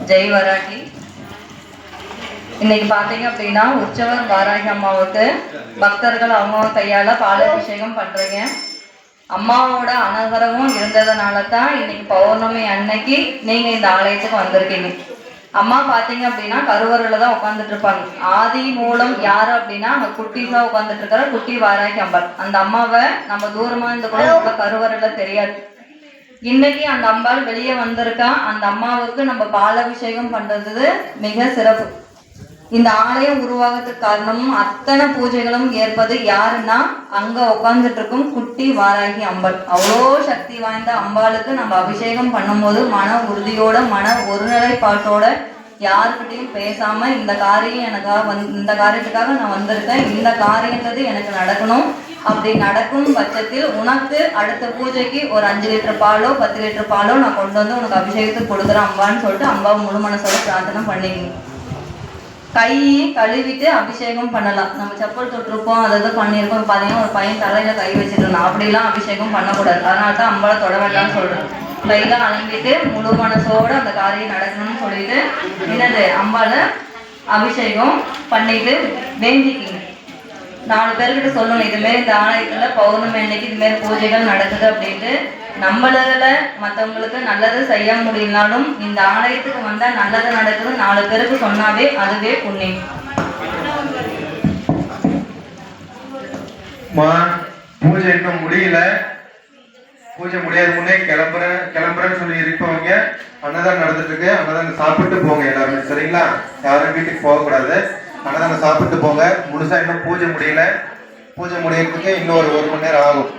ஜெய் வராகி. இன்னைக்கு பார்த்தீங்க அப்படின்னா உற்சவர் வாராகி அம்மாவுக்கு பக்தர்கள் அவங்க கையால் பாலாபிஷேகம் பண்ணுறீங்க. அம்மாவோட அனுகிரகம் இருந்ததுனால தான் இன்னைக்கு பௌர்ணமி அன்னைக்கு நீங்கள் இந்த ஆலயத்துக்கு வந்திருக்கீங்க. அம்மா பார்த்தீங்க அப்படின்னா கருவறையில் தான் உட்காந்துட்டு இருப்பாங்க. ஆதி மூலம் யார் அப்படின்னா அங்கே குட்டிஸாக உட்காந்துட்டு இருக்கிற குட்டி வாராகி அம்பாள். அந்த அம்மாவை நம்ம தூரமாக இருந்து கூட கருவறையில் தெரியாது. இன்னைக்கு அந்த அம்பாள் வெளியே வந்திருக்கா. அந்த அம்மாவுக்கு நம்ம பாலாபிஷேகம் பண்றது மிக சிறப்பு. இந்த ஆலயம் உருவாகிறதுக்கு காரணமும் அத்தனை பூஜைகளும் ஏற்பது யாருன்னா அங்க உட்கார்ந்துட்டு இருக்கும் குட்டி வாராகி அம்பாள். அவ்வளோ சக்தி வாய்ந்த அம்பாளுக்கு நம்ம அபிஷேகம் பண்ணும்போது மன உறுதியோட மன ஒருநிலைப்பாட்டோட யாருக்கிட்டையும் பேசாம இந்த காரியம் எனக்காக இந்த காரியத்துக்காக நான் வந்திருக்கேன், இந்த காரியன்றது எனக்கு நடக்கணும், அப்படி நடக்கும் பட்சத்தில் உனக்கு அடுத்த பூஜைக்கு ஒரு 5 லிட்டர் பாலோ 10 லிட்டர் பாலோ நான் கொண்டு வந்து உனக்கு அபிஷேகத்துக்கு கொடுக்குறேன் அம்பான்னு சொல்லிட்டு அம்பாவை முழு மனசோட பிரார்த்தனை பண்ணிக்கணும். கை கழுவிட்டு அபிஷேகம் பண்ணலாம். நம்ம செப்பல் தொட்டிருப்போம், அதாவது பண்ணியிருக்கோம். பார்த்தீங்கன்னா ஒரு பையன் தலையில கை வச்சிருந்தோம், அப்படிலாம் அபிஷேகம் பண்ணக்கூடாது. அதனால தான் அம்பாவை தொட வேண்டாம்னு சொல்றேன். கையில அலம்பிட்டு முழு மனசோட அந்த காரியம் நடக்கணும்னு சொல்லிட்டு என்னது அம்பாவை அபிஷேகம் பண்ணிட்டு வேண்டிக்கிங்க. 4 பேர்கிட்ட சொல்லணும், இதுமாரி இந்த ஆலயத்துல பௌர்ணமி அன்னைக்கு இதுமாரி பூஜைகள் நடக்குது அப்படின்ட்டு. நம்மளால மற்றவங்களுக்கு நல்லது செய்ய முடியலனாலும் இந்த ஆலயத்துக்கு வந்தா நல்லது நடக்குது 4 பேருக்கு சொன்னாவே அதுவே புண்ணியம். பூஜை இன்னும் முடியல, பூஜை முடியாத முன்னே கிளம்புறேன்னு சொல்லி இருப்பவங்க அன்னதானம் நடந்துட்டு இருக்கு. அன்னதானம் சாப்பிட்டு போங்க எல்லாருமே, சரிங்களா? யாரும் வீட்டுக்கு போகக்கூடாது. அன்னதானம் சாப்பிட்டு போங்க. முழுசா இன்னும் பூஜை முடியல. பூஜை முடியறதுக்கு இன்னும் ஒரு 1 மணி நேரம் ஆகும்.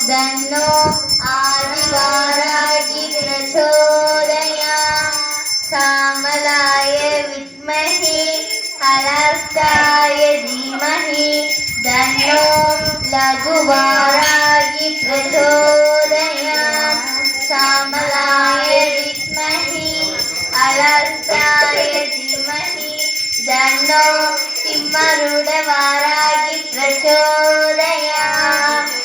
तन्नो आदिवाराहि प्रचोदयात्। श्यामलाय विद्महे हलस्थाय धीमहि तन्नो लघुवाराहि प्रचोदयात्। श्यामलाय विद्महे हलस्थाय धीमहि तन्नो सिंहरूढवाराहि प्रचोदयात्।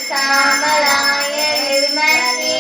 श्यामलाय विद्महे